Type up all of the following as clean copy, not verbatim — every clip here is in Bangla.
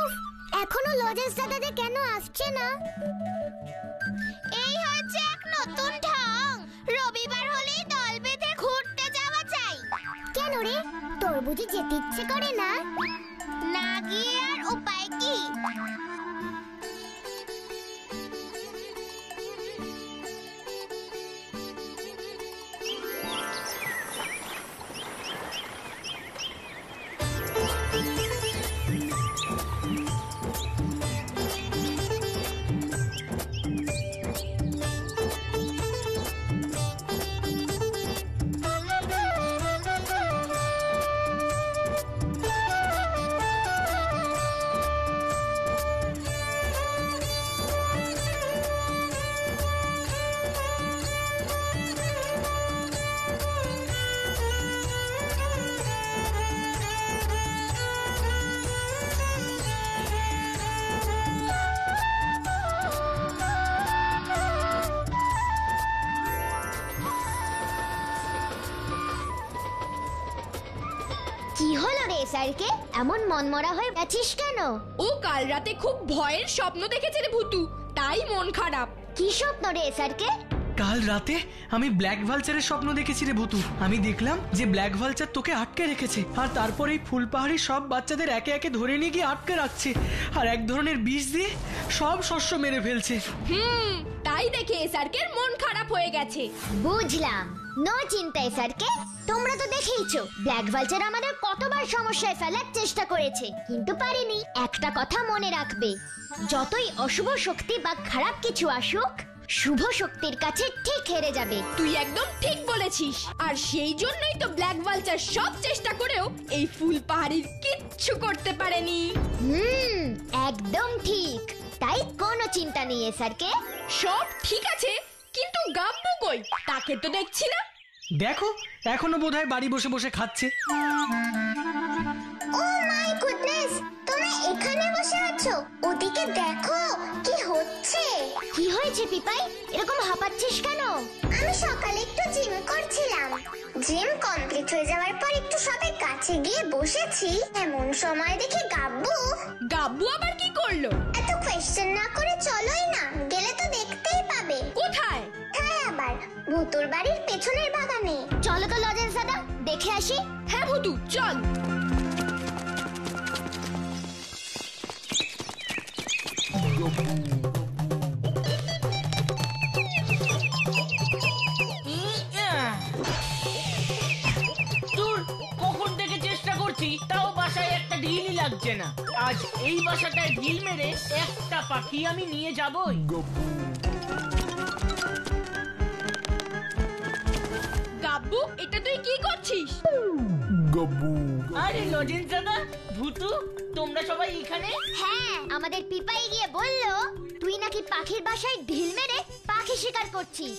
উফ, এখনো লজেন্স দাদাদের কেন আসছে না? এই হচ্ছে এক নতুন ঢং। রবিবার হলেই দল বেঁধে ঘুরতে যাওয়া চাই। কেন রে, তোর বুঝি যেতে ইচ্ছে করে না? না গিয়ে আর উপায় কি? কি হলো রে স্যারকে? এমন মনমরা হয়ে গেছিস কেন? ও কাল রাতে খুব ভয়ের স্বপ্ন দেখেছে রে ভুতু, তাই মন খারাপ। কি স্বপ্ন রে স্যারকে? কাল রাতে আমি ব্ল্যাক ভালচারের স্বপ্ন দেখেছি রে ভুতু। আমি দেখলাম যে ব্ল্যাক ভালচার তোকে আটকে রেখেছে, আর তারপর এই ফুলপাহাড়ি সব বাচ্চাদের একে একে ধরে নিয়ে গিয়ে আটকে রাখছে, আর এক ধরনের বিষ দিয়ে সব শস্য মেরে ফেলছে। তাই দেখে স্যারকে মন খারাপ হয়ে গেছে। বুঝলাম। নো চিন্তা স্যারকে, তোমরা তো দেখেইছো ব্ল্যাক ভালচার আমাদের কতবার সমস্যায় ফেলার চেষ্টা করেছে, কিন্তু পারেনি। একটা কথা মনে রাখবে, যতই অশুভ শক্তি বা খারাপ কিছু আসুক, শুভ শক্তির কাছে ঠিক হেরে যাবে। তুই একদম ঠিক বলেছিস, আর সেই জন্যই তো ব্ল্যাক ভালচার সব চেষ্টা করেও এই ফুলপাহাড়ির কিচ্ছু করতে পারেনি। একদম ঠিক। তাই কোনো চিন্তা নেই স্যারকে। সব ঠিক আছে, কিন্তু গাব্বু কই? তাকে তো দেখছি না। দেখো, এখনো বোধহয় বাড়ি বসে বসে খাচ্ছে। ও মাই গুডনেস, তুমি এখানে বসে আছো? ওদিকে দেখো কি হচ্ছে। কি হয়েছে পিপাই, এরকম হাঁপাচ্ছিস কেন? আমি সকালে একটু জিম করছিলাম। জিম কমপ্লিট হয়ে যাওয়ার পর একটু সবাই কাছে গিয়ে বসেছি, এমন সময় দেখি গাব্বু। গাব্বু আবার কি করলো? এত কোয়েশ্চেন না করে চলোই না, গেলে তো দেখতেই পাবে। কোথায়? হ্যাঁ, আবার ভুতুর বাড়ির পেছনের বাগানে। চলো তো লজেন্স দাদা, দেখে আসি। হ্যাঁ ভুতু, চল। কখন থেকে চেষ্টা করছি, তাও বাসায় একটা ঢিলই লাগছে না। আজ এই বাসাটায় ঢিল মেরে একটা পাখি আমি নিয়ে যাবই। গাব্বু, এটা তুই কি করছিস? আরে লজেন্স দাদা, ভুতু, তোমরা সবাই এখানে? হ্যাঁ, আমাদের পিপাই গিয়ে বললো তুই নাকি পাখির বাসায় ঢিল মেরে পাখি শিকার করছিস।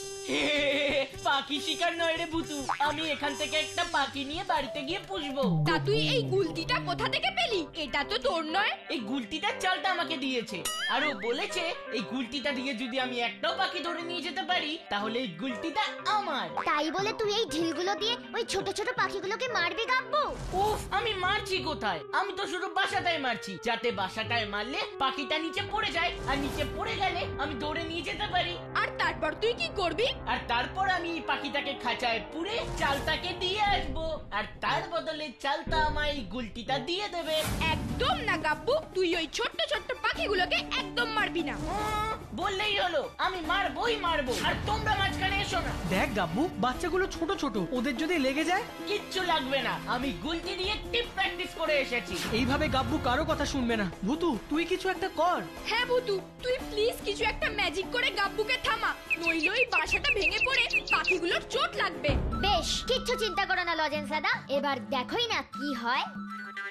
পাখি শিকার নয় রে ভুতু, আমি এখান থেকে একটা পাখি নিয়ে বাড়িতে গিয়ে পুষবো। তা তুই এই গুলতিটা কোথা থেকে পেলি? এটা তো তোর নয়। এই গুলতিটার চালটা আমাকে দিয়েছে, আর ও বলেছে এই গুলতিটা দিয়ে যদি আমি একটাও পাখি ধরে নিয়ে যেতে পারি, তাহলে এই গুলতিটা আমার। তাই বলে তুই এই ঢিলগুলো দিয়ে ওই ছোট ছোট পাখিগুলোকে মারবি গাব্বু? উফ, আমি মারছি কোথায়? আমি তো শুধু বাসাটায় মারছি, যাতে বাসাটায় মারলে পাখিটা নিচে পড়ে যায়, আর নিচে পড়ে গেলে আমি ধরে নিয়ে যেতে পারি। আর তারপর তুই কি করবি? আর তারপর আমি এই পাখিটাকে খাঁচায় পুরে চালটাকে দিয়ে আসবো, আর তার বদলে চালটা আমায় এই গুলতিটা দিয়ে দেবে। একদম না গাব্বু, তুই ওই ছোট্ট ছোট্ট পাখিগুলোকে একদম মারবি না। বললেই হলো, আমি মারবোই মারবো, আর তোমরা মাঝখানে এসো না। দেখ গাব্বু, বাচ্চাগুলো ছোট ছোট, ওদের যদি লেগে যায়? কিচ্ছু লাগবে না, আমি গুলতি দিয়ে টিপ প্র্যাকটিস করে এসেছি। এইভাবে গাব্বু কারো কথা শুনবে না। ভুতু, তুই কিছু একটা কর। হ্যাঁ ভুতু, তুই প্লিজ কিছু একটা ম্যাজিক করে গাব্বুকে থামা, নইলে ওই বাসাটা ভেঙে পড়ে পাখিগুলোর চোট লাগবে। বেশ, কিচ্ছু চিন্তা করো না লজেন্স দাদা, এবার দেখোই না কি হয়।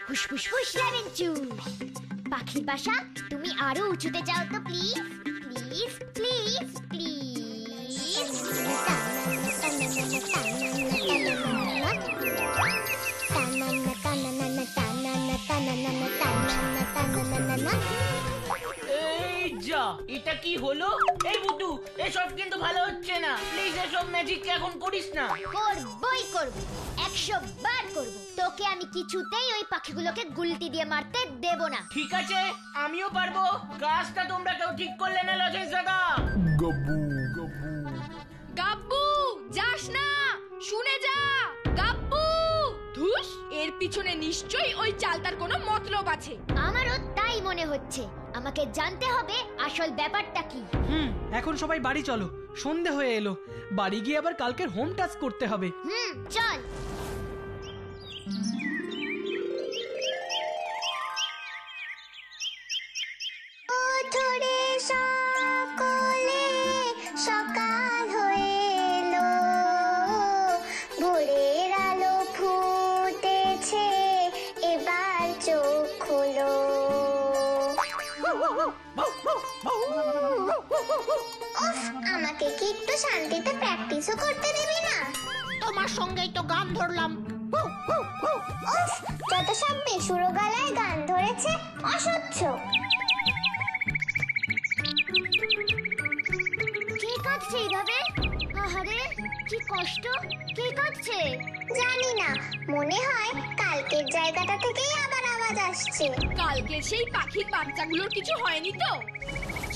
ফুসফুস ফুস লেমন জুস। পাখির বাসা, তুমি আরো উঁচুতে যাও তো প্লিজ, প্লিজ প্লিজ প্লিজ। এই যা, এটা কি হলো? এই বুটু, এসব কিন্তু ভালো হচ্ছে না। প্লিজ এসব ম্যাজিক এখন করিস না। করবই করব, 100 বার করব। তোকে আমি কিছুতেই ওই পাখিগুলোকে গুলতি দিয়ে মারতে দেব না। ঠিক আছে, আমিও পারবো। কাজটা তোমরা কেউ ঠিক করলে না লজেন্স দাদা। গাব্বু যাস না, শুনে যা। গাব্বু ধুস, এর পিছনে নিশ্চয়ই ওই চালতার কোনো মতলব আছে। আমারও তাই মনে হচ্ছে। আমাকে জানতে হবে আসল ব্যাপারটা কি। এখন সবাই বাড়ি চলো, সন্ধে হয়ে এলো। বাড়ি গিয়ে আবার কালকের হোম টাস্ক করতে হবে। চল। ওঠরে সকলে, সকাল হয়ে এলো, ভোরের আলো ফুটেছে, এবার চোখ খোলো। আমাকে কি একটু শান্তিতে প্র্যাকটিসও করতে দেবে না? তোমার সঙ্গেই তো গান ধরলাম। যত সব বেসুরো গলায় গান ধরেছে, অসহ্য। কে কাঁদছে এইভাবে? আহারে কি কষ্ট। কে কাঁদছে? জানি না, মনে হয় কালকের জায়গাটা থেকেই আবার আওয়াজ আসছে। কালকে সেই পাখির বাচ্চাগুলোর কিছু হয়নি তো?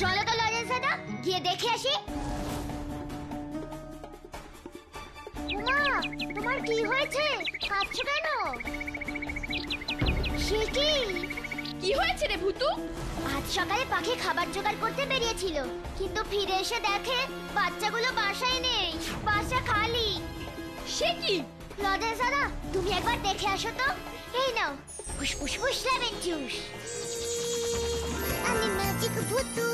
চলো তো লজেন্স দাদা, গিয়ে দেখে আসি। মা, তোমার কি হয়েছে? কাঁদছো কেন? সে কি হয়েছে রে ভূতু? আজ সকালে পাখি খাবার জোগাড় করতে বেরিয়েছিল, কিন্তু ফিরে এসে দেখে বাচ্চাগুলো বাসায় নেই, বাসা খালি। সে কি? লজেন্স দাদা, তুমি একবার দেখে আসো তো। এই নাও, ফুসফুস ফুস লেমন জুস। আমি ম্যাজিক ভূতু,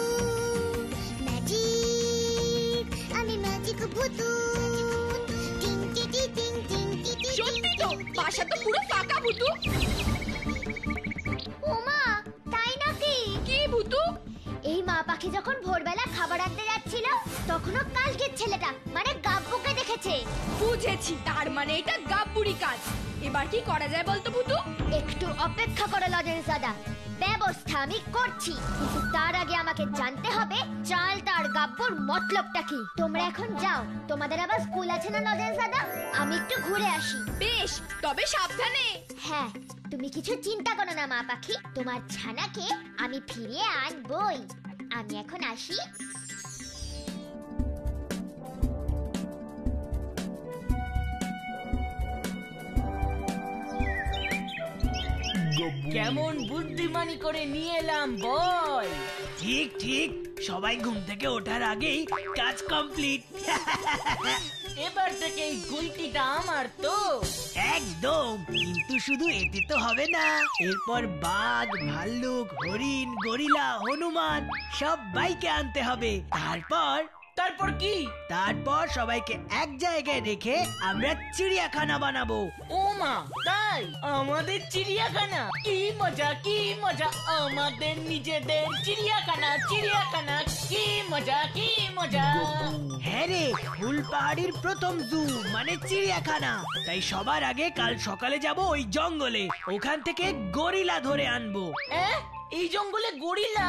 ম্যাজিক, আমি ম্যাজিক ভূতু। সত্যি তো, বাসা তো পুরো ফাঁকা ভূতু। ওমা, তাই নাকি? কি ভূতু? এই মা পাখি যখন ভোরবেলা খাবার আনতে যাচ্ছিল, তখনও কালকের ছেলেটা মানে গাব্বুকে দেখেছে। বুঝেছি, তার মানে এটা গাব্বুরি কাজ। এবার কি করা যায় বলতো ভূতু? একটু অপেক্ষা করো লজেন্স দাদা, ব্যবস্থা আমি করছি। কিন্তু তার আগে আমাকে জানতে হবে চাল তার গাব্বুর মতলবটা কি। তোমরা এখন যাও, তোমাদের আবার স্কুল আছে না লজেন্স দাদা? আমি একটু ঘুরে আসি। বেশ, তবে সাবধানে। হ্যাঁ, তুমি কিছু চিন্তা করো না মা পাখি, তোমার ছানাকে আমি ফিরিয়ে আনবই। আমি এখন আসি। কেমন বুদ্ধিমানি করে নিয়ে এলাম বল। ঠিক ঠিক, সবাই ঘুম থেকে ওঠার আগেই কাজ কমপ্লিট। এবার থেকে এই গুলতিটা আমার তো। একদম, কিন্তু শুধু এতে তো হবে না। এরপর বাঘ, ভাল্লুক, হরিণ, গরিলা, হনুমান সবাইকে আনতে হবে। তারপর কি? তারপর সবাইকে এক জায়গায় রেখে আমরা চিড়িয়াখানা বানাবো। ও মা, তাই? আমাদের চিড়িয়াখানা? কি মজা, কি মজা, আমাদের নিজেদের চিড়িয়াখানা। চিড়িয়াখানা, কি মজা, কি মজা। হ্যাঁ রে, ফুলপাহাড়ির প্রথম জু মানে চিড়িয়াখানা। তাই সবার আগে কাল সকালে যাব ওই জঙ্গলে, ওখান থেকে গরিলা ধরে আনবো। এই জঙ্গলে গরিলা?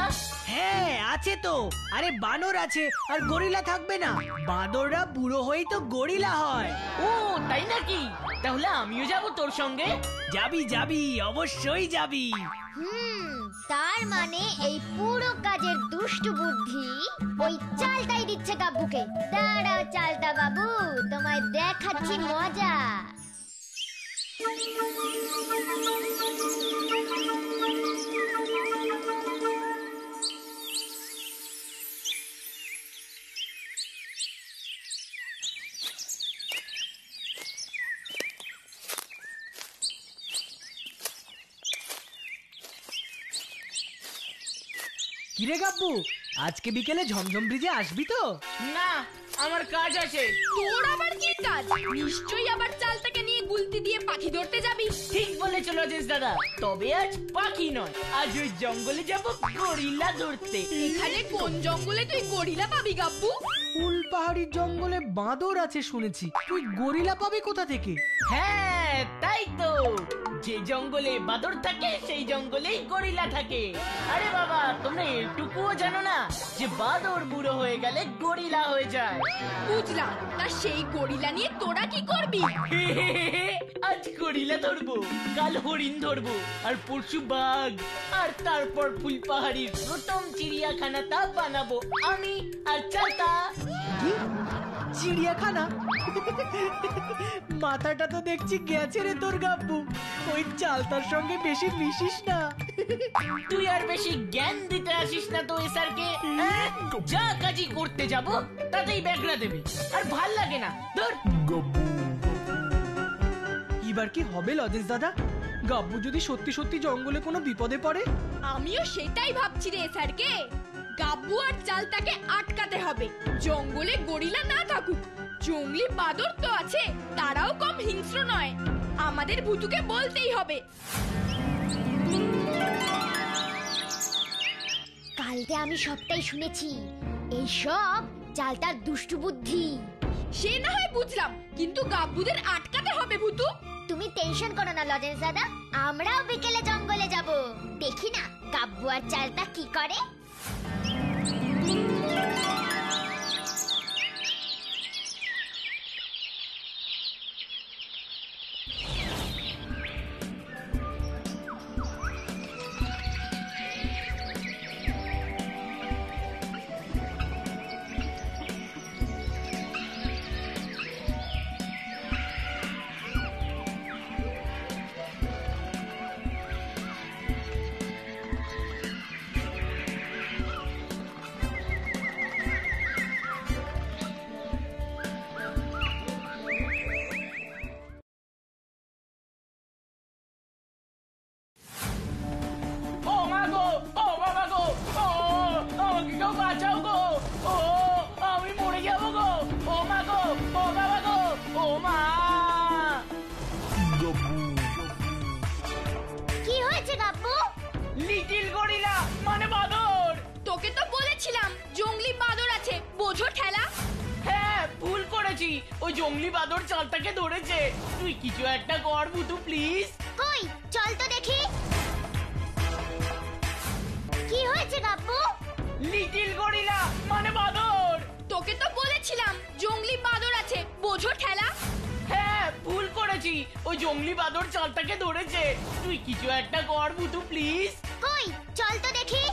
হ্যাঁ আছে তো। আরে বানর আছে, আর গরিলা থাকবে না? বাঁদররা বুড়ো হয়েই তো গরিলা হয়। ও তাই নাকি? তাহলে আমিও যাব তোর সঙ্গে। যাবি যাবি, অবশ্যই যাবি। তার মানে এই পুরো কাজের দুষ্টু বুদ্ধি ওই চালতাই দিচ্ছে গাব্বুকে। দাঁড়াও চালতা বাবু, তোমায় দেখাচ্ছি মজা। কিরে গাব্বু, আজকে বিকেলে ঝমঝম ব্রিজে আসবি তো? না, আমার কাজ আছে। তোর আবার কি কাজ? নিশ্চয়ই আবার চালটাকে নিয়ে গুলতি দিয়ে পাখি ধরতে যাবি। ঠিক বলেছ লজেন্স দাদা, তবে আজ পাখি নয়, আজ ওই জঙ্গলে যাব গরিলা ধরতে। এখানে কোন জঙ্গলে তুই গরিলা পাবি গাব্বু? ফুল পাহাড়ি জঙ্গলে বাঁদর আছে শুনেছি, তুই গরিলা পাবি কোথা থেকে? হ্যাঁ তাই তো, যে জঙ্গলে বাদর থাকে সেই জঙ্গলেই গরিলা থাকে। আরে বাবা, তোমরা এটুকুও জানো না যে বাদর বুড়ো হয়ে গেলে গরিলা হয়ে যায়? বুঝলাম, তা সেই গরিলা নিয়ে তোরা কি করবি? আজ গরিলা ধরবো, কাল হরিণ ধরবো, আর পরশু বাঘ, আর তারপর ফুলপাহাড়ির প্রথম চিড়িয়াখানাটা বানাবো আমি আর চালতা। কি? চিড়িয়াখানা? মাথাটা তো দেখছি গেছে রে তোর গাব্বু, ওই চালতার সঙ্গে বেশি মিশিস না। তুই আর বেশি জ্ঞান দিতে আসিস না তো এসারকে। যা কাজই করতে যাব তাতেই ব্যাগরা দেবে, আর ভাল লাগে না। ধর, এবার কি হবে লজেন্স দাদা? গাব্বু যদি সত্যি সত্যি জঙ্গলে কোনো বিপদে পড়ে? আমিও সেটাই ভাবছি রে স্যারকে। গাব্বু আর চালতাকে আটকাতে হবে, জঙ্গলে গরিলা না থাকুক। জঙ্গলি বাদর তো আছে, তারাও কম হিংস্র নয়। আমাদের ভুতুকে বলতেই হবে। কালকে আমি সবটাই শুনেছি, এই সব চালতার দুষ্টু বুদ্ধি। সে না হয় বুঝলাম, কিন্তু গাব্বুদের আটকাতে হবে ভুতু। তুমি টেনশন করো না লজেন্স দাদা, আমরাও বিকেলে জঙ্গলে যাব। দেখি না গাব্বু আর চালতা কি করে। ও মা গো, ও বাবা গো, ও আমাকে কেউ বাঁচাও গো, ও আমি মরে যাবো গো, ও মা গো, ও বাবা গো, ও মা। কি হয়েছে গাব্বু? লিটিল গরিলা মানে বাদর। তোকে তো বলেছিলাম জঙ্গলি বাদর আছে, বোঝো ঠেলা। হ্যাঁ ভুল করেছি, ওই জঙ্গলি বাদর চালটাকে ধরেছে। তুই কিছু একটা কর ভুতু প্লিজ। কই চল তো দেখি কি হয়েছে গাব্বু। লিটিল গরিলা মানে বাদর। তোকে তো বলেছিলাম জঙ্গলি বাদর আছে, বোঝো ঠেলা। হ্যাঁ ভুল করেছি, ওই জঙ্গলি বাদর চালটাকে ধরেছে। তুই কিছু একটা কর ভুতু প্লিজ। কই চল তো দেখি।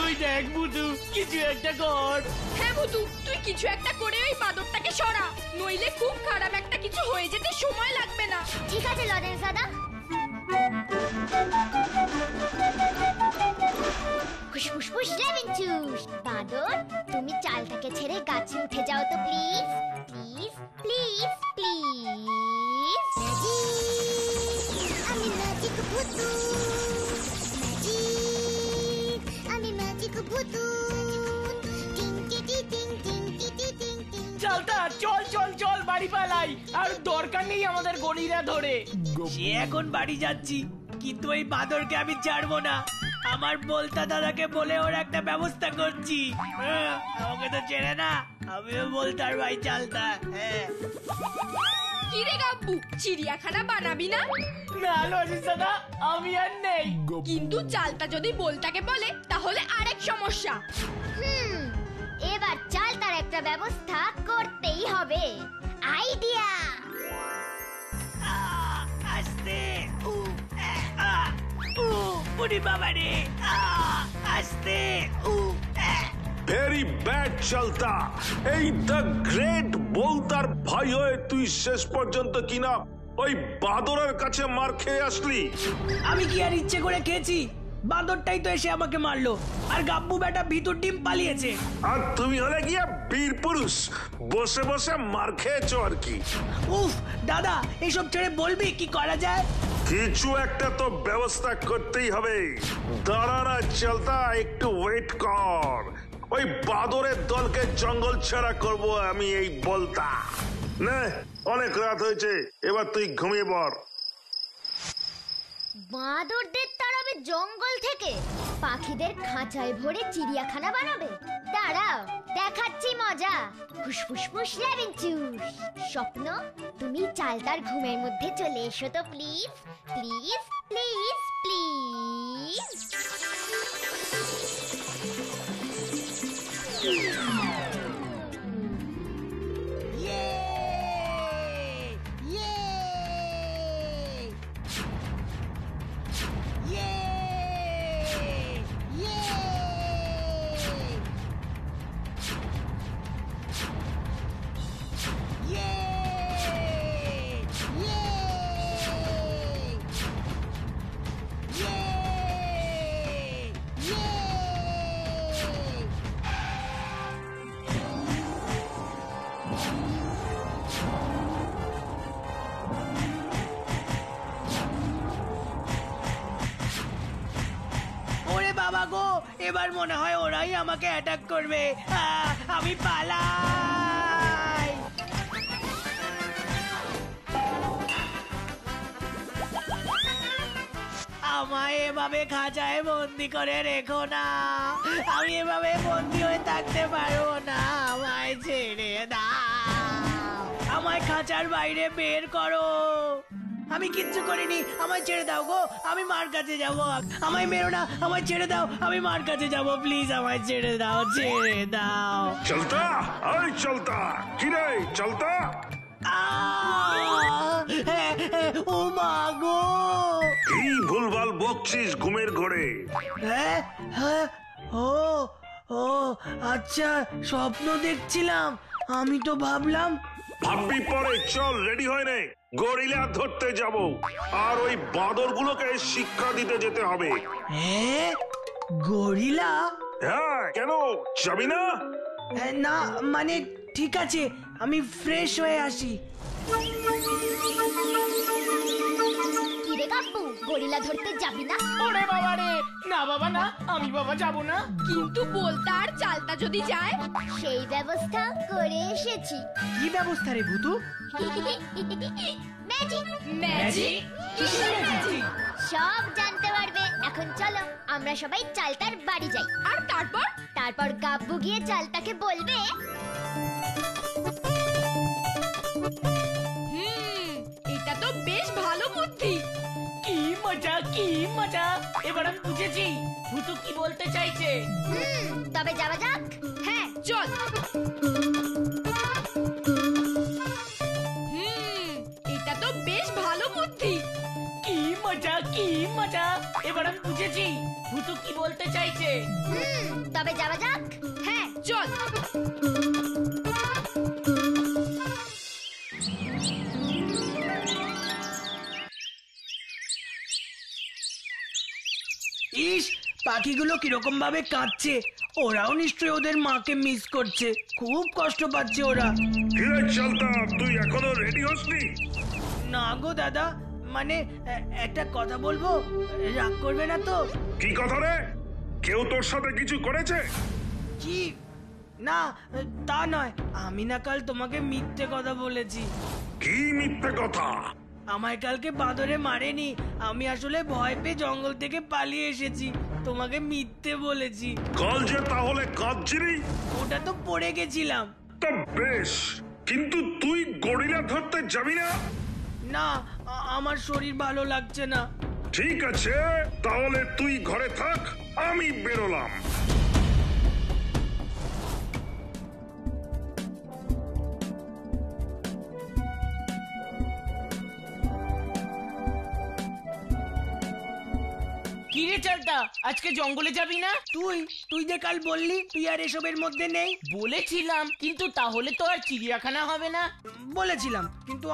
ওই দেখ ভুতু, কিছু একটা কর। হ্যাঁ ভুতু, তুই কিছু একটা করে ওই বাদরটাকে সরা, নইলে খুব খারাপ একটা কিছু হয়ে যেতে সময় লাগবে না। ঠিক আছে লজেন্স দাদা। ফুসফুস লেমন জুস। বাদর তুমি চালটাকে ছেড়ে গাছে উঠে যাও তো প্লিজ, প্লিজ প্লিজ প্লিজ। আমি ম্যাজিক ভুতু, আমি ম্যাজিক ভুতু। চালতা চল চল চল, বাড়ি পালাই, আর দরকার নেই আমাদের গরিলা ধরে। সে এখন বাড়ি যাচ্ছি, কিন্তু এই বাঁদরকে আমি ছাড়বো না। আমার বলতা দাদাকে বলে ওর একটা ব্যবস্থা করছি। আমাকে তো ছেড়ে না, আমিও বলতার ভাই চালতা। কি রে গাব্বু, চিড়িয়াখানা বানাবি না? না লজিস দাদা, আমি আর নেই। কিন্তু চালতা যদি বলতাকে বলে তাহলে আরেক সমস্যা। এবার চালতার একটা ব্যবস্থা করতেই হবে। আইডিয়া। আস্তে উড়ি বাবা রে, আস্তে। ভেরি ব্যাড চালতা। এই দ্য গ্রেট বলতার ভাই হয়ে তুই শেষ পর্যন্ত কিনা ওই বাদরের কাছে মার খেয়ে আসলি। আমি কি আর ইচ্ছে করে খেয়েছি? বাঁদরটাই তো এসে আমাকে মারলো, আর গাব্বু বেটা ভিতর ডিম পালিয়েছে। আর তুমি হলে গিয়ে বীর পুরুষ, বসে বসে মার খেয়েছো আর কি। উফ দাদা, এইসব ছেড়ে বলবি কি করা যায়? কিছু একটা তো ব্যবস্থা করতেই হবে। দাঁড়া না চালতা, একটু ওয়েট কর। ওই বাদরের দলকে জঙ্গল ছাড়া করব আমি এই বলতা। নে, অনেক রাত হয়েছে, এবার তুই ঘুমিয়ে পড়। বাঁদরদের তাড়াবে জঙ্গল থেকে, পাখিদের খাঁচায় ভরে চিড়িয়াখানা বানাবে। দাঁড়াও, দেখাচ্ছি মজা। ফুসফুসফুস লেবেন চুস। স্বপ্ন, তুমি চালতার ঘুমের মধ্যে চলে এসো তো প্লিজ, প্লিজ, প্লিজ, প্লিজ। ওরে বাবা গো, এবার মনে হয় ওরাই আমাকে অ্যাটাক করবে। আমি পালাই। আমায় এভাবে খাঁচায় বন্দি করে রেখো না, আমি এভাবে বন্দি হয়ে থাকতে পারবো না, আমায় ছেড়ে দাও, আমায় খাঁচার বাইরে বের করো। আমি কিচ্ছু করিনি, আমায় ছেড়ে দাও গো, আমি মার কাছে যাব। আমায় মেরো না, আমায় ছেড়ে দাও, আমি মার কাছে যাব, প্লিজ আমায় ছেড়ে দাও, ছেড়ে দাও। চলতা, এই চলতা, কি রে চলতা? ও মা গো, কি ভুলভাল বকছিস ঘুমের ঘোরে? হ্যাঁ হ্যাঁ, ও ও আচ্ছা, স্বপ্ন দেখছিলাম। আমি তো ভাবলাম। ভাববি পরে, চল রেডি হয়ে নে, গরিলা ধরতে যাব, আর ওই বাঁদরগুলোকে শিক্ষা দিতে যেতে হবে। হ্যাঁ, গরিলা? হ্যাঁ, কেন যাবি না? না মানে ঠিক আছে, আমি ফ্রেশ হয়ে আসি। কিরে কাব্বু, গরিলা ধরতে যাবি না? ওরে বাবা রে, না বাবা না, আমি বাবা যাব না। কিন্তু বলতা আর চালতা যদি যায়? সেই ব্যবস্থা করে এসেছি। কি ব্যবস্থা রে ভূতু? ম্যাজিক। ম্যাজিক? কিসের ম্যাজিক? সব জানতে পারবে। এখন চলো আমরা সবাই চালতার বাড়ি যাই। আর তারপর? তারপর গাব্বু গিয়ে চালতাকে বলবে, এটা তো বেশ ভালো বুদ্ধি। কি মজা, কি মজা, এবার আমি বুঝেছি ভূতু কি বলতে চাইছে। তবে যাওয়া যাক। হ্যাঁ চল। এটা তো বেশ ভালো বুদ্ধি। কি মজা, কি মজা, এবার আমি বুঝেছি ভূতু কি বলতে চাইছে। তবে যাওয়া যাক। হ্যাঁ চল। ইস, পাখিগুলো কিরকম ভাবে কাঁদছে, ওরাও নিশ্চয়ই ওদের মাকে মিস করছে, খুব কষ্ট পাচ্ছে ওরা। কি রে চলতা, তুই এখনো রেডি হসনি? না গো দাদা, মানে একটা কথা বলবো, রাগ করবে না তো? কি কথা রে? কেউ তোর সাথে কিছু করেছে? কি না, তা নয়, আমি না কাল তোমাকে মিথ্যে কথা বলেছি। কি মিথ্যে কথা? আমায় কালকে বাঁদরে মারেনি, আমি আসলে ভয় পেয়ে জঙ্গল থেকে পালিয়ে এসেছি, তোমাকে মিথ্যে বলেছি। কাল যে তাহলে কাঁদছিলি? ওটা তো পড়ে গেছিলাম। তা বেশ, কিন্তু তুই গরিলা ধরতে যাবি না? না, আমার শরীর ভালো লাগছে না। ঠিক আছে, তাহলে তুই ঘরে থাক, আমি বেরোলাম। কি রে চালতা, আজকে জঙ্গলে যাবি না? তুই যে কাল বললি তুই আর এসবের মধ্যে নেই। বলেছিলাম, কিন্তু তাহলে তো আর চিড়িয়াখানা হবে না। বলেছিলাম, কিন্তু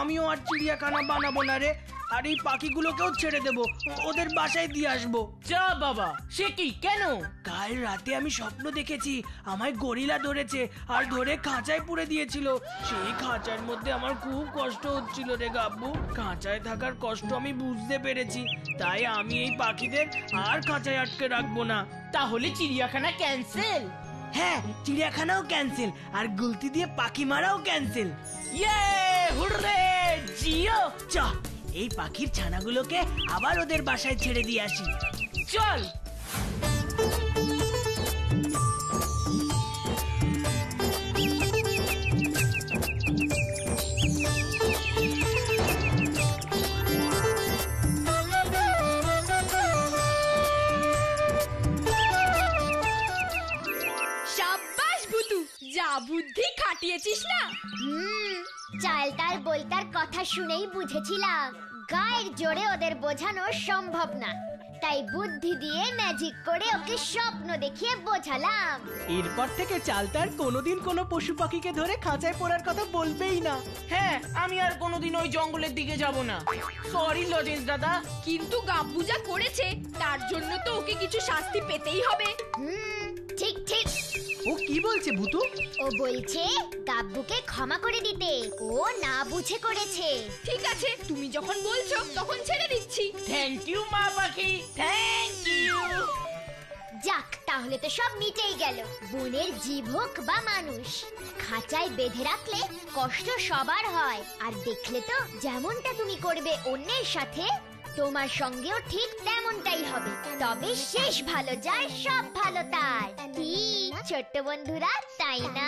আমিও আর চিড়িয়াখানা বানাবো না রে, আর এই পাখিগুলোকেও ছেড়ে দেবো, ওদের বাসায় দিয়ে আসবো। যা বাবা, সে কি, কেন? কাল রাতে আমি স্বপ্ন দেখেছি আমায় গরিলা ধরেছে আর ধরে খাঁচায় পুরে দিয়েছিল। সেই খাঁচার মধ্যে আমার খুব কষ্ট হচ্ছিল রে গাব্বু, খাঁচায় থাকার কষ্ট আমি বুঝতে পেরেছি, তাই আমি এই পাখিদের আর খাঁচায় আটকে রাখবো না। তাহলে চিড়িয়াখানা ক্যান্সেল? হ্যাঁ, চিড়িয়াখানাও ক্যান্সেল আর গুলতি দিয়ে পাখি মারাও ক্যান্সেল। ইয়ে হুররে জিও। চ, এই পাখির ছানাগুলোকে আবার ওদের বাসায় ছেড়ে দিয়ে আসি। চল। সাব্বাস ভূতু, যা বুদ্ধি খাটিয়েছিস না। চালতার বলতার কথা শুনেই বুঝেছিলাম গায়ের জোরে ওদের বোঝানো সম্ভব না, তাই বুদ্ধি দিয়ে ম্যাজিক করে ওকে স্বপ্ন দেখিয়ে বোঝালাম। এরপর থেকে চালতার কোনোদিন কোনো পশু পাখিকে ধরে খাঁচায় পড়ার কথা বলবেই না। হ্যাঁ, আমি আর কোনোদিন ওই জঙ্গলের দিকে যাব না। সরি লজেন্স দাদা। কিন্তু গাব্বু যা করেছে তার জন্য তো ওকে কিছু শাস্তি পেতেই হবে। ঠিক ঠিক। ও কি বলছে ভূতু? ও বলছে গাব্বুকে ক্ষমা করে দিতে, ও না বুঝে করেছে। ঠিক আছে, তুমি যখন বলছো তখন ছেড়ে দিচ্ছি। থ্যাংক ইউ মা পাখি, থ্যাংক ইউ। যাক, তাহলে তো সব মিটেই গেল। বনের জীব হোক বা মানুষ, খাঁচায় বেঁধে রাখলে কষ্ট সবার হয়। আর দেখলে তো যেমনটা তুমি করবে অন্যের সাথে, তোমার সঙ্গেও ঠিক তেমনটাই হবে। তবে শেষ ভালো যায় সব ভালো তার। কি ছোট্ট বন্ধুরা, তাই না?